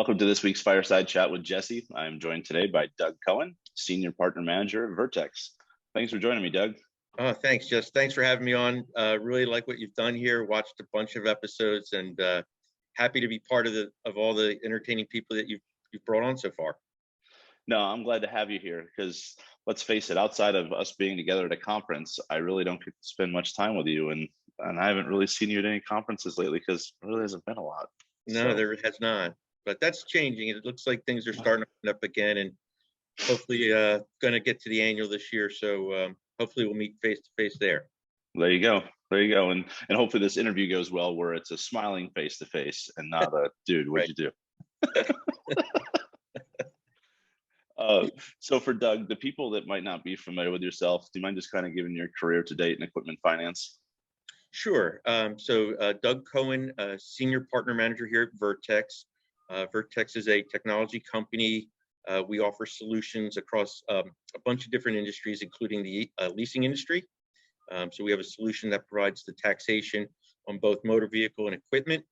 Welcome to this week's Fireside Chat with Jesse. I'm joined today by Doug Cohen, Senior Partner Manager at Vertex. Thanks for joining me, Doug. Thanks, Jess. Thanks for having me on. Really like what you've done here. Watched a bunch of episodes, and happy to be part of all the entertaining people that you've brought on so far. No, I'm glad to have you here because let's face it, outside of us being together at a conference, I really don't get to spend much time with you, and I haven't really seen you at any conferences lately because there really hasn't been a lot. No, there has not, but that's changing. It looks like things are starting to open up again, and hopefully going to get to the annual this year. So hopefully we'll meet face to face there. There you go. And hopefully this interview goes well where it's a smiling face to face and not a dude, what'd you do? So for Doug, the people that might not be familiar with yourself, do you mind just kind of giving your career to date in equipment finance? Sure. So Doug Cohen, Senior Partner Manager here at Vertex. Vertex is a technology company. We offer solutions across a bunch of different industries, including the leasing industry. So we have a solution that provides the taxation on both motor vehicle and equipment.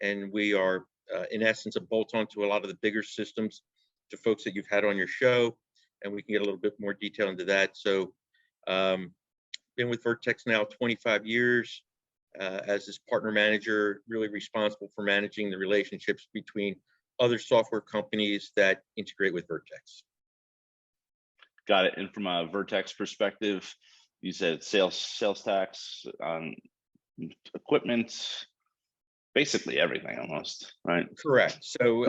And we are, in essence, a bolt-on to a lot of the bigger systems to folks that you've had on your show. And we can get a little bit more detail into that. So been with Vertex now 25 years as this partner manager, really responsible for managing the relationships between other software companies that integrate with Vertex. Got it. And from a Vertex perspective, you said sales tax on equipment, basically everything almost, right? Correct. So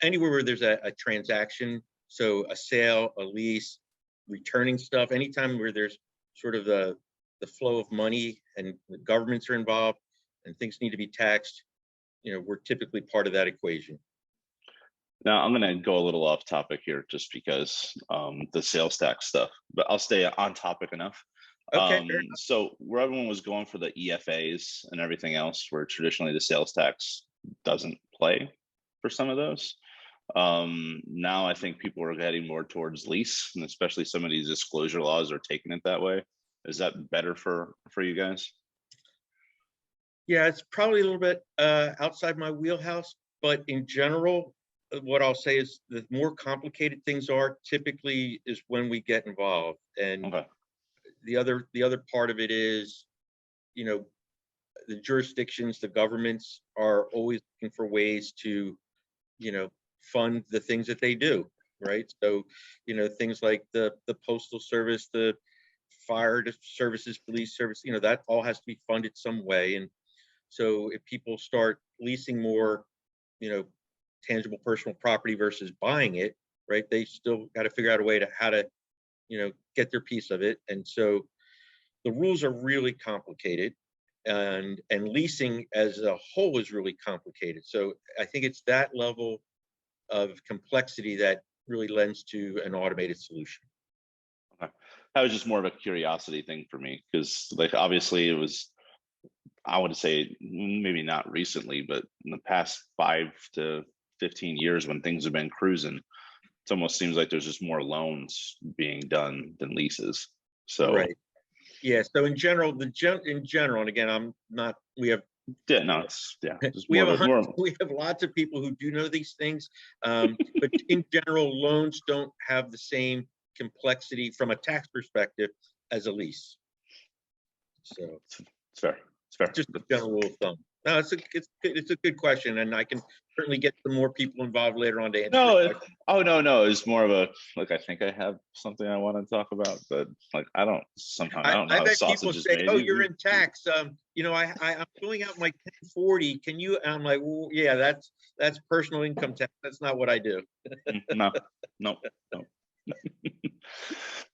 anywhere where there's a transaction, so a sale, a lease, returning stuff, anytime where there's sort of the flow of money and the governments are involved and things need to be taxed, we're typically part of that equation. Now I'm going to go a little off topic here just because the sales tax stuff, but I'll stay on topic enough. Okay. So where everyone was going for the EFAs and everything else, where traditionally the sales tax doesn't play for some of those. Now I think people are heading more towards lease, and especially some of these disclosure laws are taking it that way. Is that better for you guys? Yeah, it's probably a little bit outside my wheelhouse, but in general, what I'll say is the more complicated things are typically is when we get involved. And okay. the other part of it is, the jurisdictions, the governments are always looking for ways to, fund the things that they do, right? So, things like the postal service, the fire services, police service, that all has to be funded some way. And so if people start leasing more, tangible personal property versus buying it, right, they still got to figure out a way to how to, get their piece of it. And so the rules are really complicated, and leasing as a whole is really complicated. So I think it's that level of complexity that really lends to an automated solution. Okay. That was just more of a curiosity thing for me because, obviously, it was, I would say, maybe not recently, but in the past 5 to 15 years when things have been cruising, it almost seems like there's just more loans being done than leases. So, right. Yeah. So in general, and again, I'm not. We have. Yeah. No. It's we have lots of people who do know these things, but in general, loans don't have the same complexity from a tax perspective as a lease. So it's fair. Just a general rule of thumb. No, it's a good question, and I can certainly get some more people involved later on to answer. No. It's more of a I think I have something I want to talk about, but I don't. Sometimes I don't know. I how bet sausage people is say, made. "Oh, you're in tax." I'm filling out my 1040. Can you? And I'm like, well, yeah, that's personal income tax. That's not what I do. No.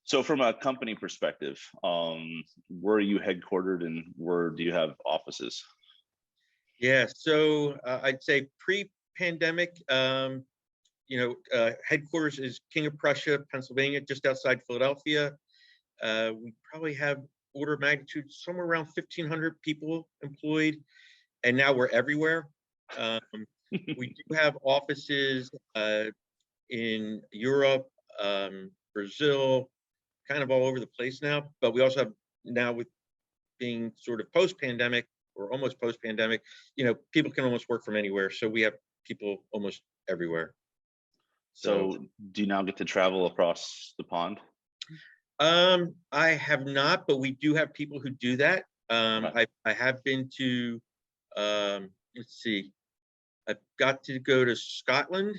So from a company perspective, where are you headquartered and where do you have offices? Yeah, so I'd say pre-pandemic, headquarters is King of Prussia, Pennsylvania, just outside Philadelphia. We probably have order of magnitude somewhere around 1,500 people employed, and now we're everywhere. We do have offices in Europe, Brazil, kind of all over the place now, but we also have, now with being sort of post-pandemic, or almost post-pandemic, people can almost work from anywhere. So we have people almost everywhere. So do you now get to travel across the pond? I have not, but we do have people who do that. Okay. I have been to, let's see, I've got to go to Scotland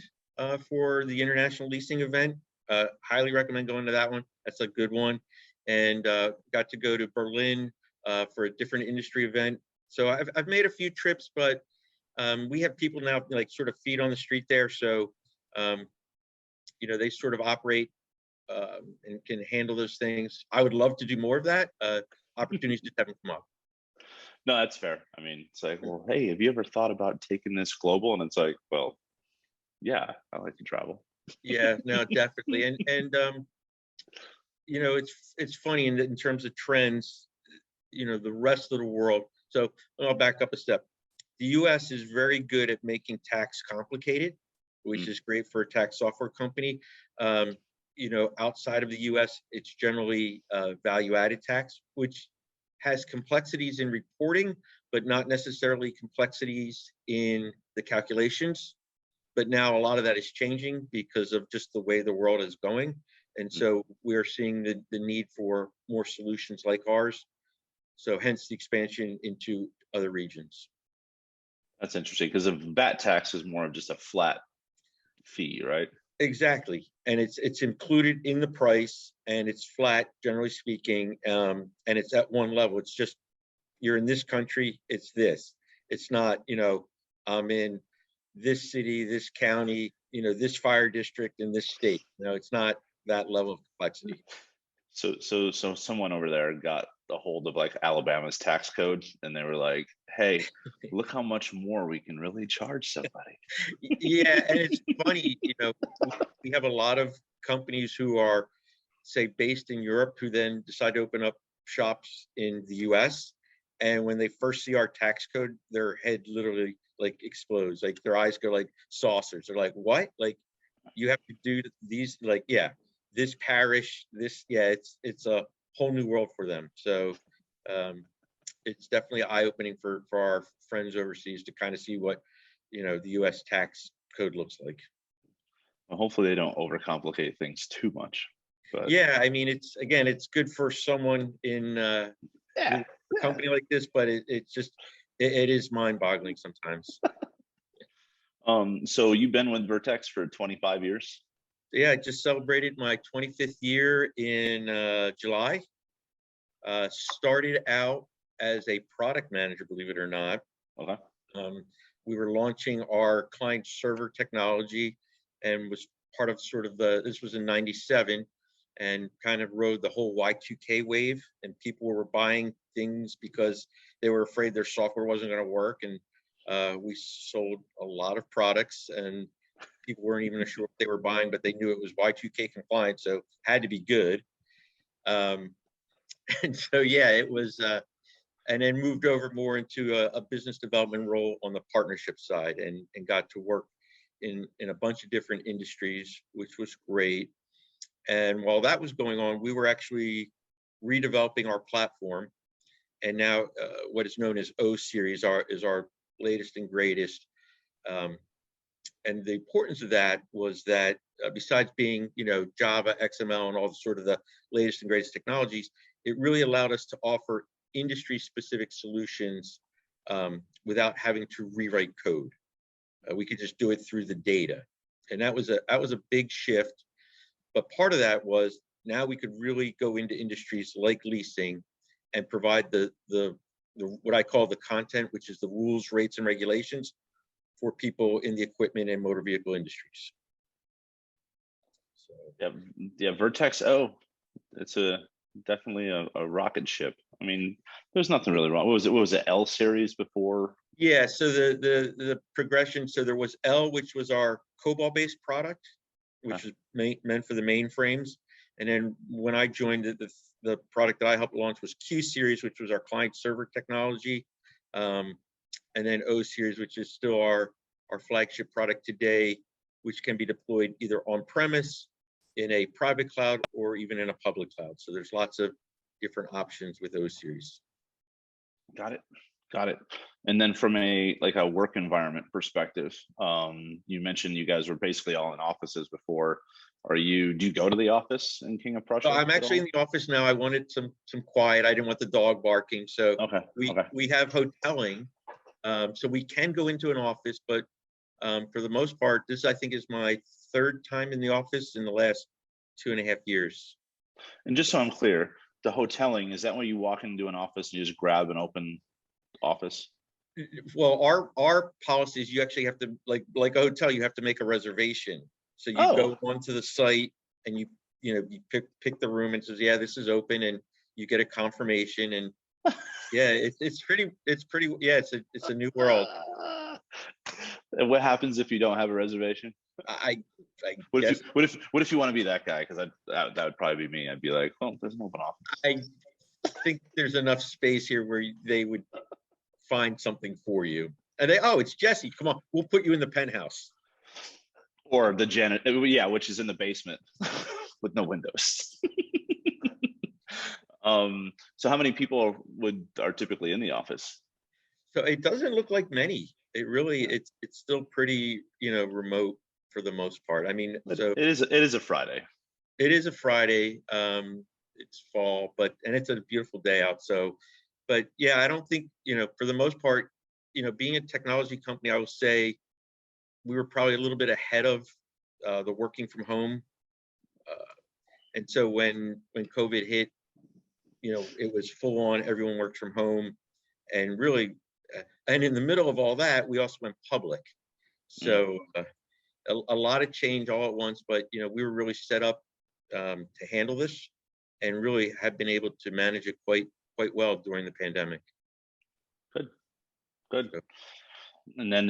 for the international leasing event. Highly recommend going to that one. That's a good one. And got to go to Berlin for a different industry event. So I've made a few trips, but we have people now like sort of feet on the street there. So, they sort of operate and can handle those things. I would love to do more of that. Opportunities just haven't come up. No, that's fair. I mean, it's like, well, hey, have you ever thought about taking this global? And it's like, well, yeah, I like to travel. Yeah, no, definitely. And it's funny in terms of trends, the rest of the world. So I'll back up a step. The US is very good at making tax complicated, which is great for a tax software company. Outside of the US, it's generally value added tax, which has complexities in reporting, but not necessarily complexities in the calculations. But now a lot of that is changing because of just the way the world is going. And so we're seeing the need for more solutions like ours. So hence the expansion into other regions. That's interesting because the VAT tax is more of just a flat fee, right? Exactly. And it's included in the price and it's flat, generally speaking. And it's at one level. It's just, you're in this country, it's this. It's not, I'm in this city, this county, this fire district in this state. It's not that level of complexity. So someone over there got a hold of like Alabama's tax code and they were like, hey, look how much more we can really charge somebody. Yeah, and it's funny, we have a lot of companies who are, say, based in Europe who then decide to open up shops in the US. And when they first see our tax code, their head literally like explodes, like their eyes go like saucers. They're like, what? Like you have to do these, like, yeah, this parish, this, yeah, it's a whole new world for them. So it's definitely eye-opening for our friends overseas to kind of see what the US tax code looks like. Well, hopefully they don't overcomplicate things too much. But yeah, I mean, it's good for someone in yeah, a company like this, but it's just it is mind-boggling sometimes. So you've been with Vertex for 25 years? Yeah, I just celebrated my 25th year in July. Started out as a product manager, believe it or not. Okay. We were launching our client server technology and was part of sort of this was in 97 and kind of rode the whole Y2K wave, and people were buying things because they were afraid their software wasn't going to work. And we sold a lot of products and people weren't even sure what they were buying, but they knew it was Y2K compliant, so had to be good. And so, yeah, it was, and then moved over more into a business development role on the partnership side and got to work in a bunch of different industries, which was great. And while that was going on, we were actually redeveloping our platform. And now what is known as O series is our latest and greatest. And the importance of that was that besides being, Java, XML, and all the sort of the latest and greatest technologies, it really allowed us to offer industry-specific solutions without having to rewrite code. We could just do it through the data, and that was a big shift. But part of that was now we could really go into industries like leasing and provide the what I call the content, which is the rules, rates, and regulations for people in the equipment and motor vehicle industries. So. Yeah, Vertex O, it's definitely a rocket ship. I mean, there's nothing really wrong. What was it L series before? Yeah, so the progression, so there was L, which was our COBOL-based product, which is meant for the mainframes. And then when I joined, the product that I helped launch was Q series, which was our client server technology. And then O series, which is still our flagship product today, which can be deployed either on-premise, in a private cloud, or even in a public cloud. So there's lots of different options with O series. Got it. Got it. And then from a work environment perspective, you mentioned you guys were basically all in offices before. Do you go to the office in King of So Prussia I'm at actually in all? the office now. I wanted some quiet. I didn't want the dog barking. So Okay. Okay. we have hoteling. So we can go into an office, but for the most part, this I think is my third time in the office in the last 2.5 years. And just so I'm clear, the hoteling, is that when you walk into an office and you just grab an open office? Well, our policy is you actually have to like a hotel, you have to make a reservation. So you go Oh, onto the site and you pick the room and says, yeah, this is open, and you get a confirmation. And yeah, it's pretty yeah, it's a new world. uh, and what happens if you don't have a reservation? I I What if you guess what if you want to be that guy? Because that would probably be me. I'd be like, oh, there's an open office. I think there's enough space here where they would find something for you. And oh, it's Jesse. Come on, we'll put you in the penthouse. Or the Janet, yeah, which is in the basement with no windows. So how many people are typically in the office? So it doesn't look like many. It really, it's still pretty, remote for the most part. I mean, It, so it is a Friday. it is a Friday. It's fall, and it's a beautiful day out. So, but yeah, I don't think, for the most part, being a technology company, I will say we were probably a little bit ahead of the working from home. And so when COVID hit, it was full on. Everyone worked from home, and really, and in the middle of all that, we also went public. Mm, So a lot of change all at once, but we were really set up to handle this, and really have been able to manage it quite well during the pandemic. good, good. So, And then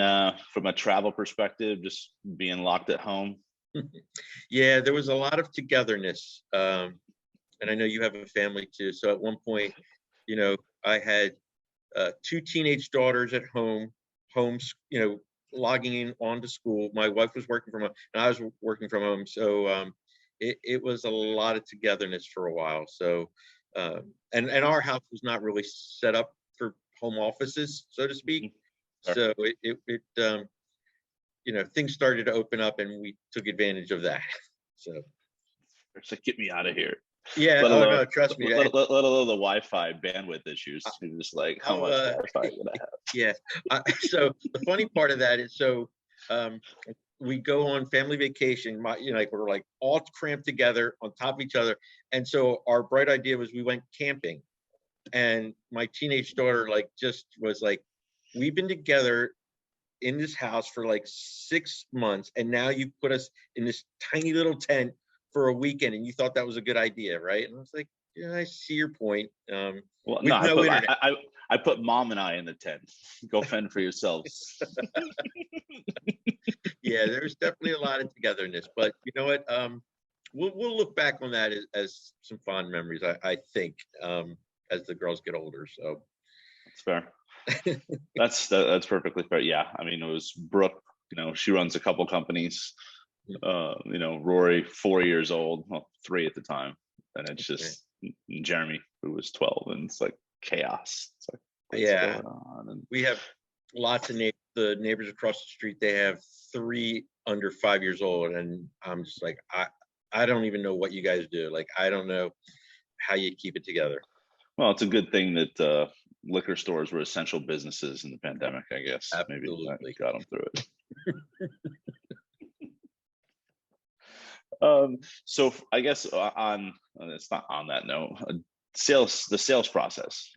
from a travel perspective, just being locked at home. yeah, there was a lot of togetherness, and I know you have a family too. So at one point, I had two teenage daughters at home, logging in onto school. My wife was working from home, and I was working from home. So it was a lot of togetherness for a while. So and our house was not really set up for home offices, so to speak. Mhm. Fair. So things started to open up, and we took advantage of that. So It's like, get me out of here. yeah, Let oh alone no, trust me. let alone the Wi-Fi bandwidth issues. You're just like, how I'll, much Wi-Fi would I have? yeah. So the funny part of that is, so um, we go on family vacation. Like we're like all cramped together on top of each other, and so our bright idea was we went camping, and my teenage daughter like just was like, "We've been together in this house for like 6 months, and now you put us in this tiny little tent for a weekend, and you thought that was a good idea, right?" And I was like, "Yeah, I see your point." Well, no, With no internet. I put mom and I in the tent. Go fend for yourselves. Yeah, there's definitely a lot of togetherness, but you know what? We'll look back on that as some fond memories. I think as the girls get older. So That's fair. That's perfectly fair. Yeah, I mean, it was Brooke. She runs a couple companies. Rory, 4 years old, well, 3 at the time, and it's okay. just Jeremy, who was 12, and it's like chaos. It's like, what's Yeah, going on? And we have lots of neighbors. The neighbors across the street, they have 3 under 5 years old, and I'm just like, I don't even know what you guys do. Like, I don't know how you keep it together. well, it's a good thing that liquor stores were essential businesses in the pandemic. I guess maybe that Absolutely. got them through it. So I guess it's not on that note. The sales process.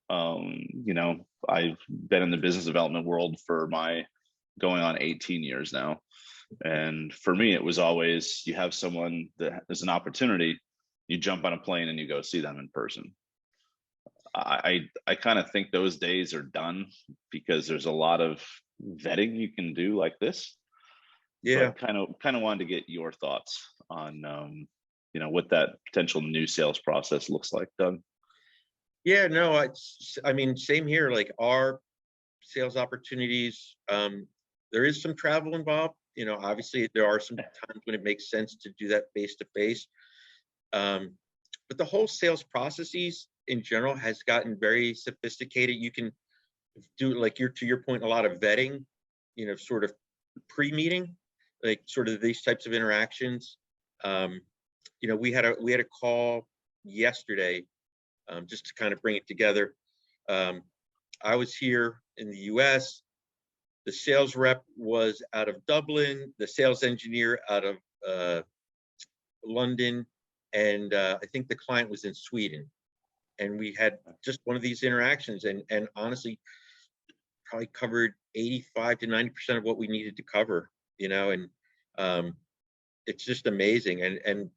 I've been in the business development world for going on 18 years now, and for me, it was always you have someone that is an opportunity, you jump on a plane and you go see them in person. I kind of think those days are done because there's a lot of vetting you can do like this, Yeah. but kind of wanted to get your thoughts on what that potential new sales process looks like, Doug. Yeah, no, I mean, same here. Like our sales opportunities, there is some travel involved. Obviously there are some times when it makes sense to do that face to face. But the whole sales processes in general has gotten very sophisticated. You can do, like, to your point, a lot of vetting, sort of pre-meeting, like sort of these types of interactions. Um, we had a call yesterday, just to kind of bring it together. Um, I was here in the US. The sales rep was out of Dublin, the sales engineer out of London, and I think the client was in Sweden. And we had just one of these interactions, and honestly, probably covered 85 to 90% of what we needed to cover, and um, it's just amazing. And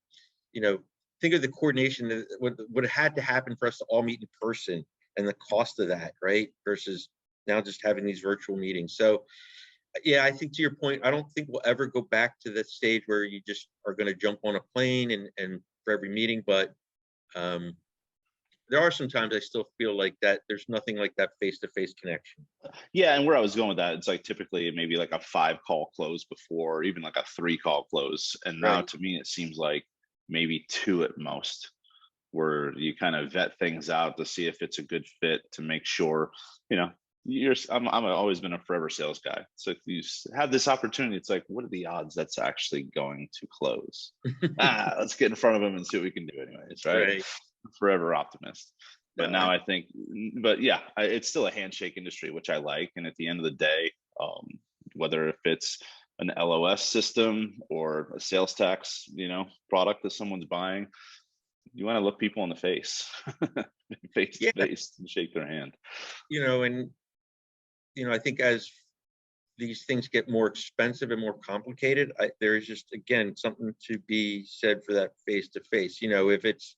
think of the coordination that would have had to happen for us to all meet in person, and the cost of that, right? Versus now just having these virtual meetings. So yeah, I think to your point, I don't think we'll ever go back to the stage where you just are going to jump on a plane and for every meeting, but um, there are some times I still feel like that there's nothing like that face-to-face connection. Yeah, and where I was going with that, it's like typically maybe like a 5 call close before, or even like a 3 call close. And now Right. to me, it seems like maybe 2 at most, where you kind of vet things out to see if it's a good fit, to make sure, you know, I'm always been a forever sales guy. So if you have this opportunity, it's like, what are the odds that's actually going to close? Let's get in front of them and see what we can do anyways, right? Right. Forever optimist. No, But now I think, but yeah, it's still a handshake industry, which I like. And at the end of the day, whether if it's an LOS system or a sales tax, product that someone's buying, you want to look people in the face, face to yeah, face, and shake their hand. and I think as these things get more expensive and more complicated, there's just, again, something to be said for that face to face. If it's,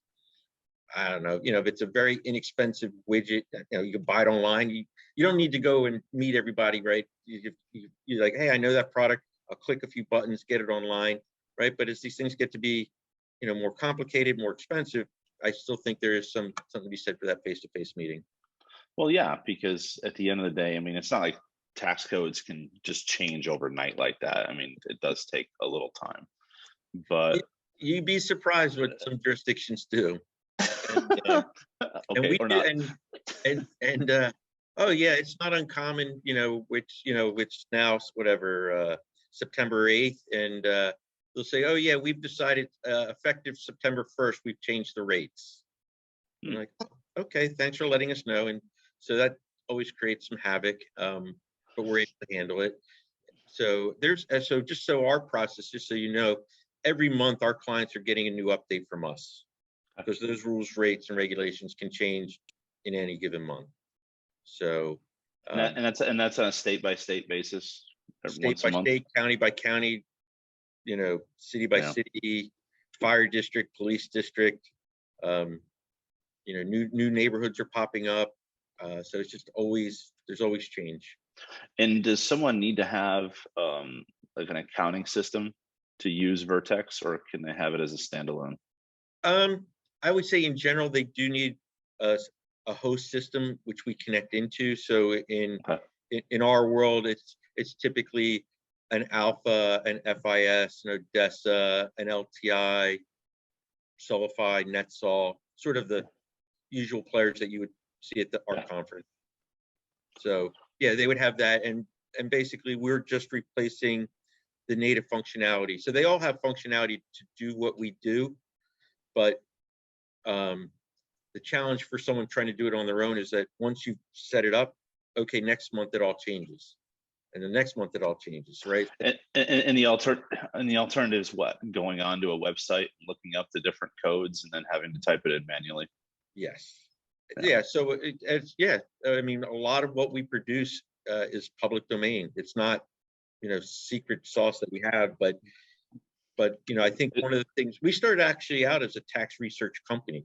I don't know, if it's a very inexpensive widget, you can buy it online. You don't need to go and meet everybody, right? You're like, hey, I know that product. I'll click a few buttons, get it online, right? But as these things get to be, more complicated, more expensive, I still think there is something to be said for that face-to-face meeting. Well, yeah, because at the end of the day, I mean, it's not like tax codes can just change overnight like that. I mean, it does take a little time, You- but You'd be surprised what some jurisdictions do. And okay, we or do, not. and oh yeah, it's not uncommon, which now whatever, September 8th, and they'll say, oh yeah, we've decided, effective September 1st, we've changed the rates. I'm Hmm. like, "Oh, okay, thanks for letting us know." And so that always creates some havoc, but we're able to handle it. So so just so our process, just so you know, every month our clients are getting a new update from us, because those rules, rates, and regulations can change in any given month. So um, And that's on a state by state basis, state once a by month. state, county by county, city by Yeah. city, fire district, police district, um, new neighborhoods are popping up. So it's just there's always change. And does someone need to have like an accounting system to use Vertex, or can they have it as a standalone? Um, I would say in general, they do need a, a host system which we connect into. So Okay. in our world, it's typically an Alpha, an FIS, an Odessa, an LTI, Solify, NetSol, sort of the usual players that you would see at our Yeah. conference. So yeah, they would have that, and basically we're just replacing the native functionality. So they all have functionality to do what we do, but um, the challenge for someone trying to do it on their own is that once you set it up, okay, next month it all changes, and the next month it all changes, right? And the alternative is what? Going onto a website, looking up the different codes, and then having to type it in manually. Yes. Yeah. Yeah. So it's yeah. I mean, a lot of what we produce is public domain. It's not, secret sauce that we have, but I think one of the things we started actually out as a tax research company.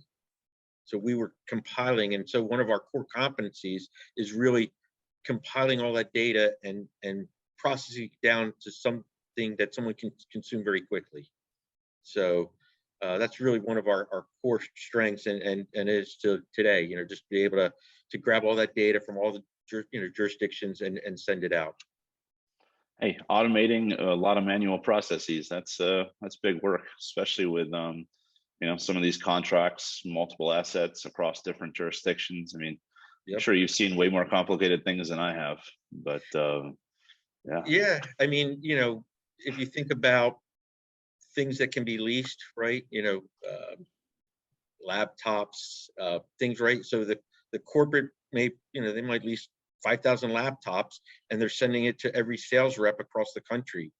So we were compiling, and so one of our core competencies is really compiling all that data and processing it down to something that someone can consume very quickly. So that's really one of our core strengths, and is to today, just be able to grab all that data from all the jurisdictions and send it out. Hey, automating a lot of manual processes, that's big work, especially with some of these contracts, multiple assets across different jurisdictions. I mean, I'm sure you've seen way more complicated things than I have, but yeah. Yeah, I mean, if you think about things that can be leased, right? Laptops, things, right? So the corporate they might lease 5,000 laptops, and they're sending it to every sales rep across the country.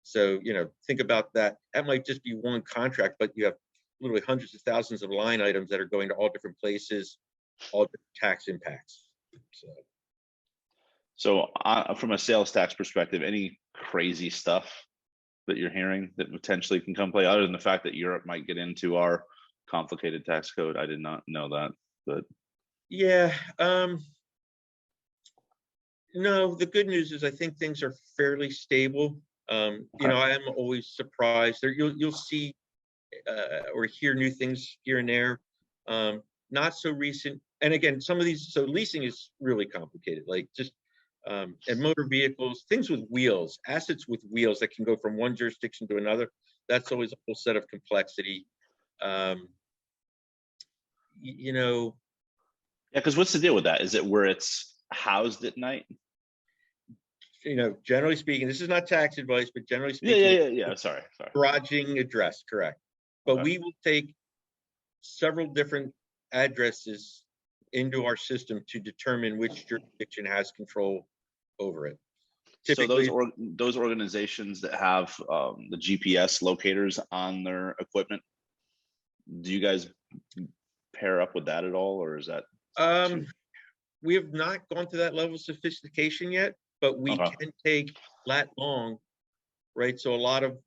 So, think about that. That might just be one contract, but you have literally hundreds of thousands of line items that are going to all different places, all different tax impacts. So from a sales tax perspective, any crazy stuff that you're hearing that potentially can come play, other than the fact that Europe might get into our complicated tax code? I did not know that, but yeah. No, the good news is I think things are fairly stable. okay. I am always surprised. You'll see or hear new things here and there. Not so recent. And again, some of these, so leasing is really complicated. Like just and motor vehicles, things with wheels, assets with wheels that can go from one jurisdiction to another. That's always a whole set of complexity. Yeah, because what's the deal with that? Is it where it's housed at night? Generally speaking, this is not tax advice, but generally speaking, yeah. Sorry. Garaging address, correct. But Okay. we will take several different addresses into our system to determine which jurisdiction has control over it. Typically, so those organizations that have the GPS locators on their equipment, do you guys pair up with that at all, or is that we have not gone to that level of sophistication yet, but we can take lat long, right? So a lot of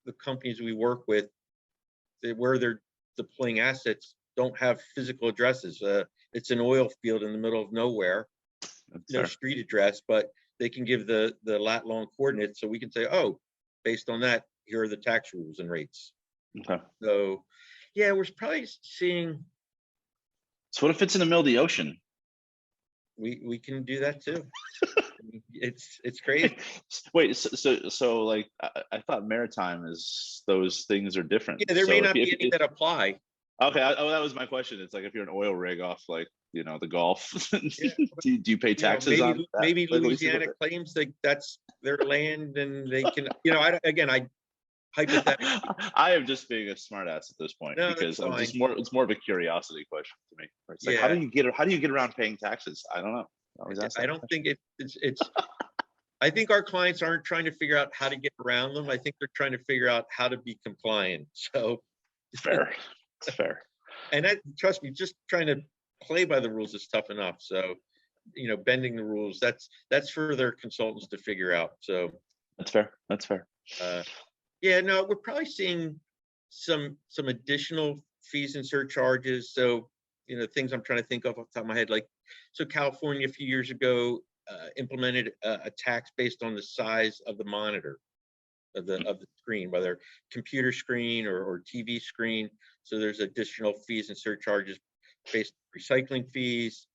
the companies we work with, where they're deploying assets, don't have physical addresses. It's an oil field in the middle of nowhere, no street address, but they can give the lat long coordinates, so we can say, oh, based on that, here are the tax rules and rates. Okay. So, yeah, we're probably seeing. So what if it's in the middle of the ocean? We can do that too. It's crazy. Wait, so like I thought maritime is, those things are different. Yeah, there may not be any that apply. Okay, that was my question. It's like if you're an oil rig off like the Gulf, do you pay taxes on that? Maybe Louisiana claims that that's their land and they can. I hypothetically. I am just being a smartass at this point, because it's more of a curiosity question to me. It's like, how do you get around paying taxes? I don't know. I don't think it's. I think our clients aren't trying to figure out how to get around them. I think they're trying to figure out how to be compliant. So fair. It's fair. And trust me, just trying to play by the rules is tough enough. So, bending the rules, that's for their consultants to figure out. So that's fair. Yeah, no, we're probably seeing some additional fees and surcharges. So, things I'm trying to think of off the top of my head, like, so California a few years ago implemented a tax based on the size of the monitor of the screen, whether computer screen or TV screen. So there's additional fees and surcharges based on recycling fees.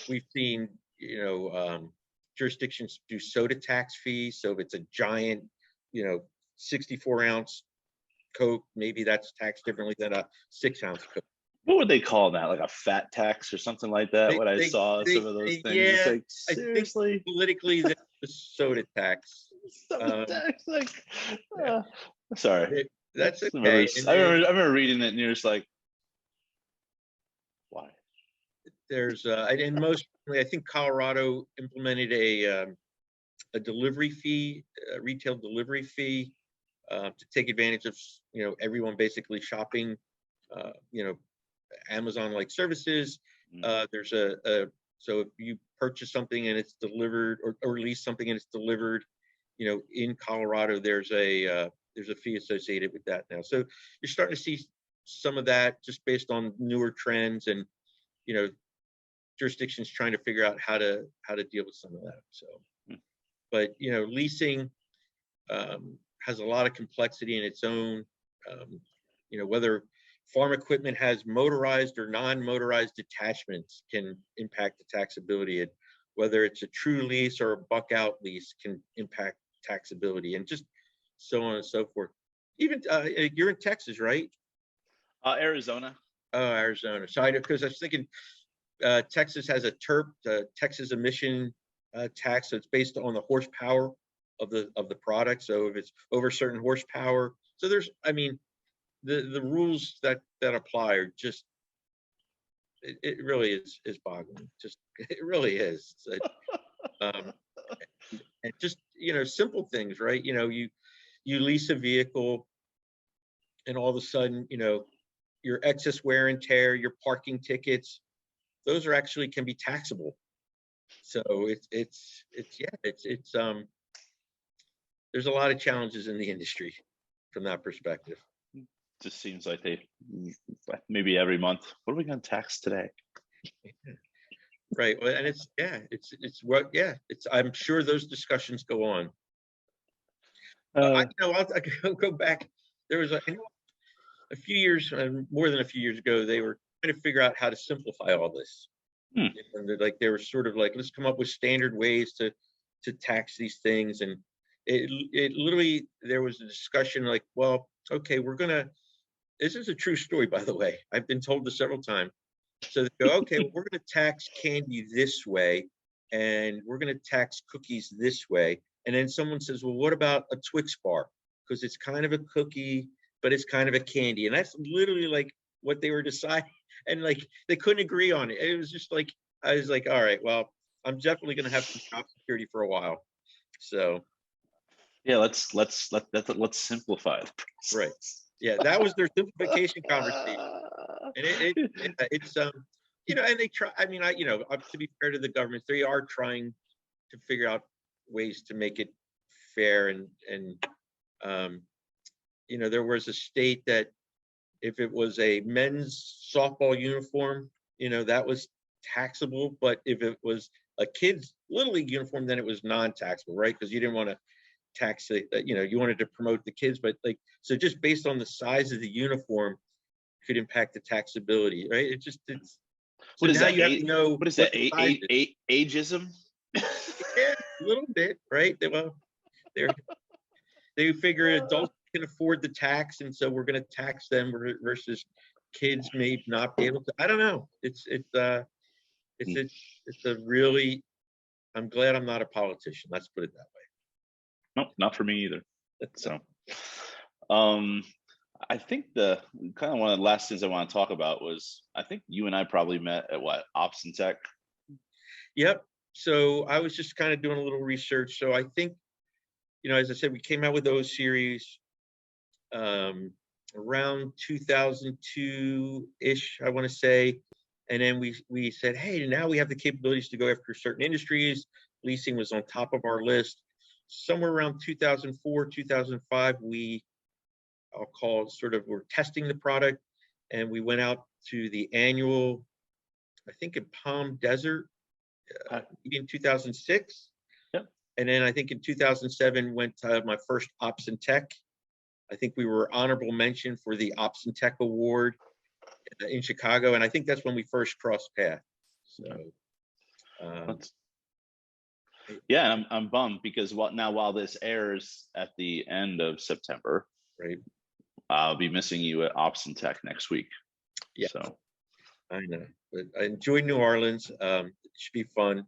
We've seen, jurisdictions do soda tax fees. So if it's a giant, 64-ounce Coke, maybe that's taxed differently than a 6-ounce Coke. What would they call that? Like a fat tax or something like that? I saw some of those things. Yeah, like, seriously? I think politically, the soda tax. Sorry. That's okay. I remember reading it, and you're just like, why? There's and most, I think Colorado implemented a delivery fee, a retail delivery fee, to take advantage of everyone basically shopping, Amazon-like services. There's so if you purchase something and it's delivered, or lease something and it's delivered, in Colorado, there's a fee associated with that now. So you're starting to see some of that just based on newer trends and, jurisdictions trying to figure out how to deal with some of that. So, but, leasing has a lot of complexity in its own, whether farm equipment has motorized or non-motorized attachments can impact the taxability, and whether it's a true lease or a buck out lease can impact taxability, and just so on and so forth. Even you're in Texas, right? Arizona. Oh, Arizona. So because I was thinking, Texas has a TERP, Texas emission tax. So it's based on the horsepower of the product. So if it's over certain horsepower, so there's, I mean, the rules that apply are just, it really is boggling. Just it really is. Um, and just, you know, simple things, right? You know, you lease a vehicle, and all of a sudden, you know, your excess wear and tear, your parking tickets, those are actually can be taxable. So it's there's a lot of challenges in the industry from that perspective. Just seems like they maybe every month. What are we going to tax today? Right. Well, and it's what, yeah, it's, I'm sure those discussions go on. You know, I'll go back. There was a few years, more than a few years ago, they were trying to figure out how to simplify all this. And like, they were sort of like, let's come up with standard ways to tax these things. And it literally, there was a discussion like, well, okay, this is a true story, by the way. I've been told this several times. So they go, okay, well, we're going to tax candy this way, and we're going to tax cookies this way. And then someone says, well, what about a Twix bar? Because it's kind of a cookie, but it's kind of a candy. And that's literally like what they were deciding. And like, they couldn't agree on it. It was just like, I was like, all right, well, I'm definitely going to have some job security for a while. So. Yeah, let's simplify the process. Right. Yeah, that was their simplification conversation. And it's you know, and they try, I mean, you know, to be fair to the government, they are trying to figure out ways to make it fair. And you know, there was a state that if it was a men's softball uniform, you know, that was taxable. But if it was a kid's little league uniform, then it was non-taxable, right? Because you didn't want to tax it, you know, you wanted to promote the kids, but like, so just based on the size of the uniform could impact the taxability, right? It's so what is that? You have to know what is that? Ageism? Yeah, a little bit, right? They figure adults can afford the tax, and so we're going to tax them versus kids may not be able to. I don't know. It's a really. I'm glad I'm not a politician. Let's put it that way. Nope, not for me either. So, I think the kind of one of the last things I want to talk about was, I think you and I probably met at what, Ops and Tech? Yep. So I was just kind of doing a little research. So I think, you know, as I said, we came out with those series around 2002-ish, I want to say. And then we said, hey, now we have the capabilities to go after certain industries. Leasing was on top of our list. Somewhere around 2004, 2005, I'll call it sort of, we're testing the product, and we went out to the annual, I think in Palm Desert, in 2006. Yep. And then I think in 2007 went to my first Ops and Tech. I think we were honorable mention for the Ops and Tech Award in Chicago, and I think that's when we first crossed paths. So. Yeah, I'm bummed because while this airs at the end of September, right, I'll be missing you at Ops and Tech next week. Yeah, so I know, but I enjoyed New Orleans. It should be fun.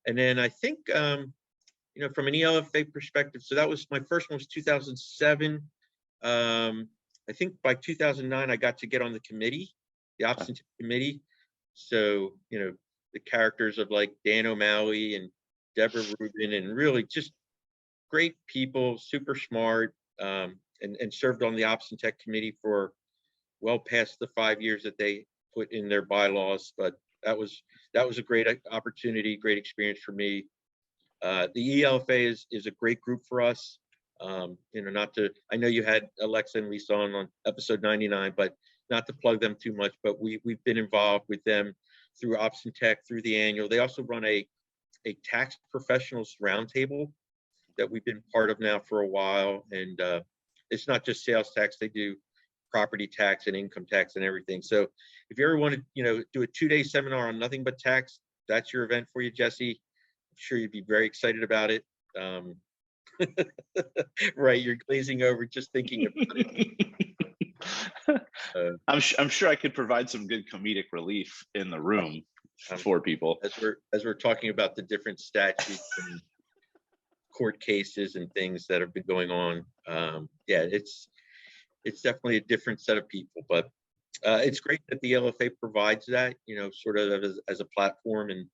And then I think, you know, from an ELFA perspective, so that was my first one was 2007. I think by 2009 I got to get on the committee, the Ops and Tech committee. So, you know, the characters of like Dan O'Malley and Deborah Rubin, and really just great people, super smart, and served on the Ops and Tech committee for well past the 5 years that they put in their bylaws. But that was a great opportunity, great experience for me. The ELFA is a great group for us. You know, I know you had Alexa and Lisa on episode 99, but not to plug them too much, but we've been involved with them through Ops and Tech, through the annual. They also run a tax professionals roundtable that we've been part of now for a while. And it's not just sales tax, they do property tax and income tax and everything. So if you ever want to, you know, do a 2-day seminar on nothing but tax, that's your event for you, Jesse. I'm sure you'd be very excited about it. Right, you're glazing over just thinking about it. I'm sure I could provide some good comedic relief in the room for people. As we're talking about the different statutes and court cases and things that have been going on. Yeah, it's definitely a different set of people, but it's great that the LFA provides that, sort of as a platform. And,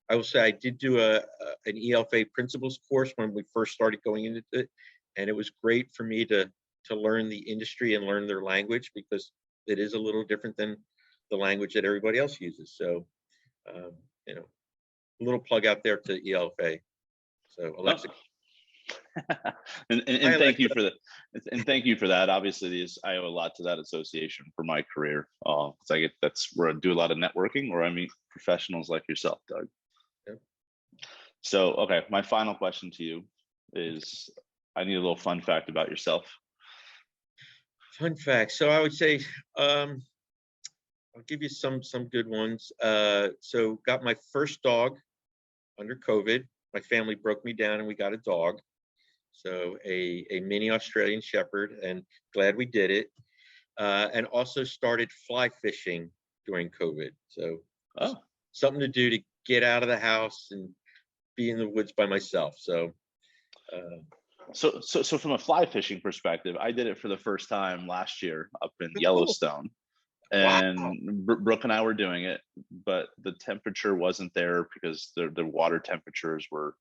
I will say I did do an ELFA principles course when we first started going into it. And it was great for me to learn the industry and learn their language, because it is a little different than the language that everybody else uses. So, a little plug out there to ELFA. So Alexa. and Hi, thank you Alexa. for that. And thank you for that. Obviously, I owe a lot to that association for my career. Because that's where I do a lot of networking, or I meet professionals like yourself, Doug. Yeah. So, okay, my final question to you is, I need a little fun fact about yourself. Fun fact. So I would say, I'll give you some good ones. So got my first dog under COVID. My family broke me down and we got a dog. So a mini Australian Shepherd, and glad we did it. And also started fly fishing during COVID. So something to do to get out of the house and be in the woods by myself. So So from a fly fishing perspective, I did it for the first time last year up in cool. Yellowstone. And Wow. Brooke and I were doing it, but the temperature wasn't there because the water temperatures were,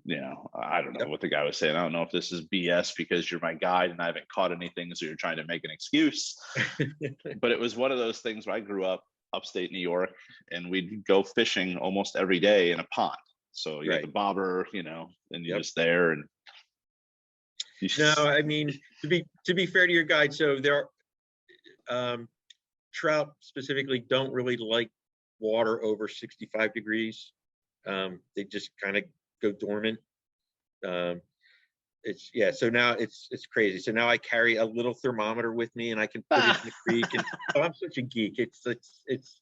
I don't know what the guy was saying. I don't know if this is BS because you're my guide and I haven't caught anything, so you're trying to make an excuse. But it was one of those things where I grew up upstate New York, and we'd go fishing almost every day in a pond. So you got the bobber, and you're just there. And no, I mean, to be fair to your guide, so there are trout specifically don't really like water over 65 degrees. They just kind of go dormant. So now it's crazy. So now I carry a little thermometer with me, and I can put it in the creek. And I'm such a geek. It's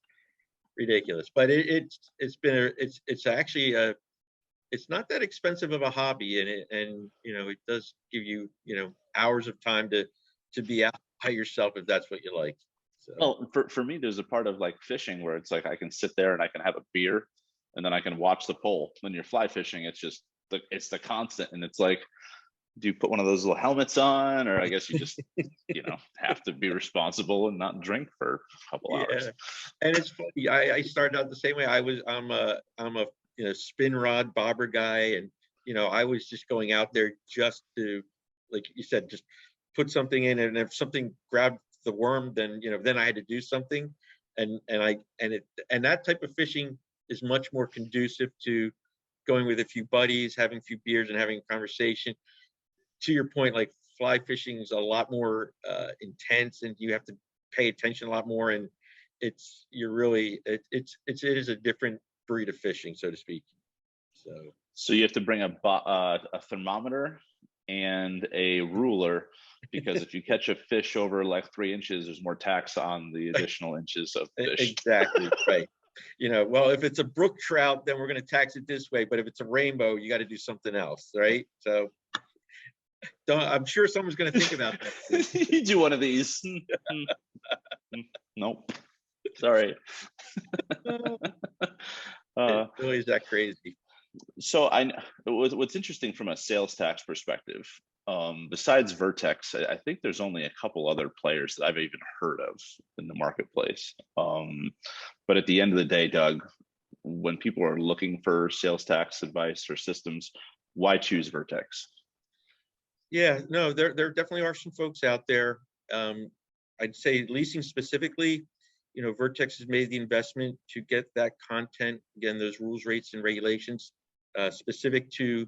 ridiculous, but it's actually it's not that expensive of a hobby, and it does give you hours of time to be out by yourself if that's what you like. So. Well, for me, there's a part of like fishing where it's like I can sit there and I can have a beer, and then I can watch the pole. When you're fly fishing, it's just it's the constant, and it's like, do you put one of those little helmets on, or I guess you just have to be responsible and not drink for a couple hours. And it's funny. I started out the same way. I'm a spin rod bobber guy, and I was just going out there just to, like you said, just put something in, and if something grabbed the worm, then then I had to do something, and that type of fishing is much more conducive to going with a few buddies, having a few beers, and having a conversation. To your point, like fly fishing is a lot more intense, and you have to pay attention a lot more, and it is a different breed of fishing, so to speak. So you have to bring a thermometer and a ruler, because if you catch a fish over like 3 inches, there's more tax on the additional inches of fish. Exactly, right. Well, if it's a brook trout, then we're going to tax it this way, but if it's a rainbow, you got to do something else, right? So I'm sure someone's going to think about that. You do one of these. Nope. Sorry. It really is that crazy. So what's interesting from a sales tax perspective, besides Vertex, I think there's only a couple other players that I've even heard of in the marketplace. But at the end of the day, Doug, when people are looking for sales tax advice or systems, why choose Vertex? Yeah, no, there definitely are some folks out there. I'd say leasing specifically, Vertex has made the investment to get that content, again, those rules, rates, and regulations specific to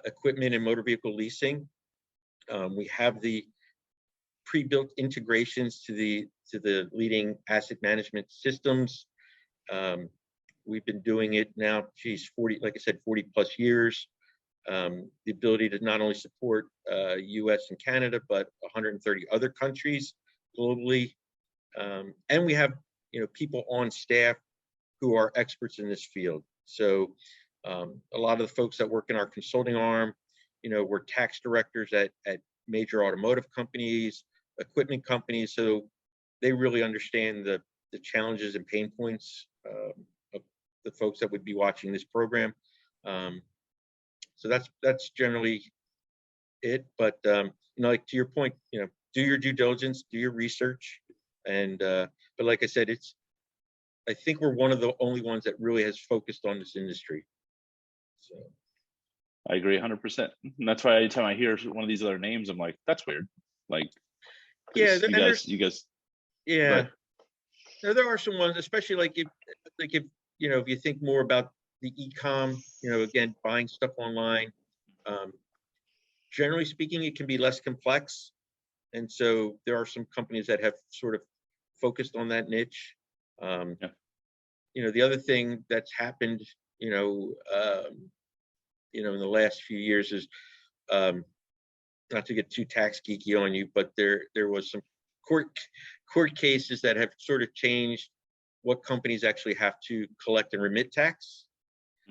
equipment and motor vehicle leasing. We have the pre-built integrations to the leading asset management systems. We've been doing it now, 40 plus years. The ability to not only support US and Canada, but 130 other countries globally. And we have people on staff who are experts in this field. So a lot of the folks that work in our consulting arm, we're tax directors at major automotive companies, equipment companies. So they really understand the the challenges and pain points of the folks that would be watching this program. So that's generally it. But like to your point, do your due diligence, do your research, and but like I said, I think we're one of the only ones that really has focused on this industry. So I agree 100%. And that's why anytime I hear one of these other names, I'm like, that's weird. Like, yeah, you guys, yeah. There are some ones, especially like if if you think more about the e-com, again, buying stuff online. Generally speaking, it can be less complex, and so there are some companies that have sort of focused on that niche. The other thing that's happened, in the last few years is, not to get too tax geeky on you, but there was some court cases that have sort of changed what companies actually have to collect and remit tax.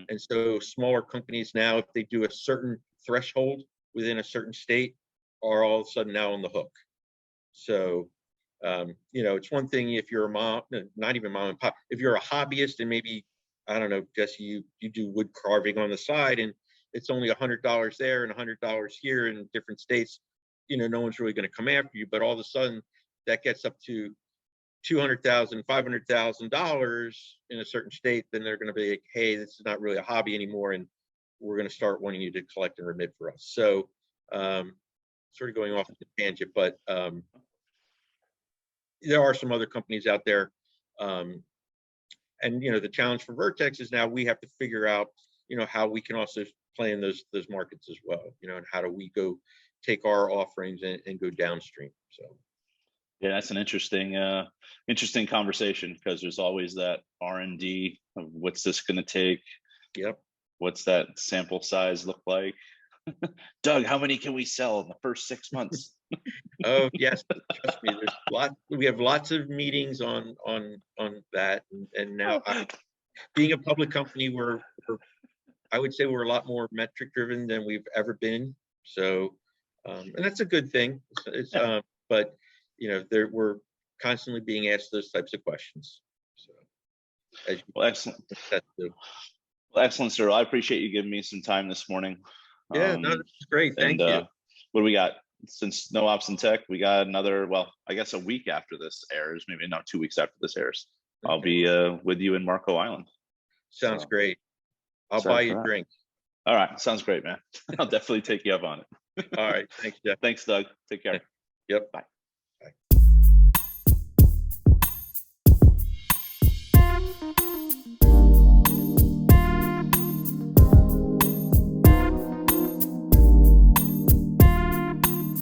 And so smaller companies now, if they do a certain threshold within a certain state, are all of a sudden now on the hook. So, it's one thing if you're a mom, not even mom and pop, if you're a hobbyist and maybe, I don't know, Jesse, you do wood carving on the side and it's only $100 there and $100 here in different states, no one's really going to come after you. But all of a sudden that gets up to $200,000, $500,000 in a certain state, then they're going to be like, hey, this is not really a hobby anymore, and we're going to start wanting you to collect and remit for us. So, sort of going off the tangent, but there are some other companies out there, and the challenge for Vertex is now we have to figure out, how we can also play in those markets as well, and how do we go take our offerings and go downstream. So. Yeah, that's an interesting conversation, because there's always that R&D of what's this going to take. Yep. What's that sample size look like? Doug, how many can we sell in the first 6 months? Oh yes, trust me. We have lots of meetings on that, and now being a public company, I would say we're a lot more metric driven than we've ever been. So, and that's a good thing. But we're constantly being asked those types of questions. So, well, excellent. Well, excellent, sir. I appreciate you giving me some time this morning. Yeah, no, that's great. Thank you. What do we got? Since No Ops in Tech, we got another, well, I guess a week after this airs, maybe not 2 weeks after this airs. Okay. I'll be with you in Marco Island. Sounds great. I'll buy you a drink. All right. Sounds great, man. I'll definitely take you up on it. All right. Thanks, Jeff. Thanks, Doug. Take care. Yep. Bye.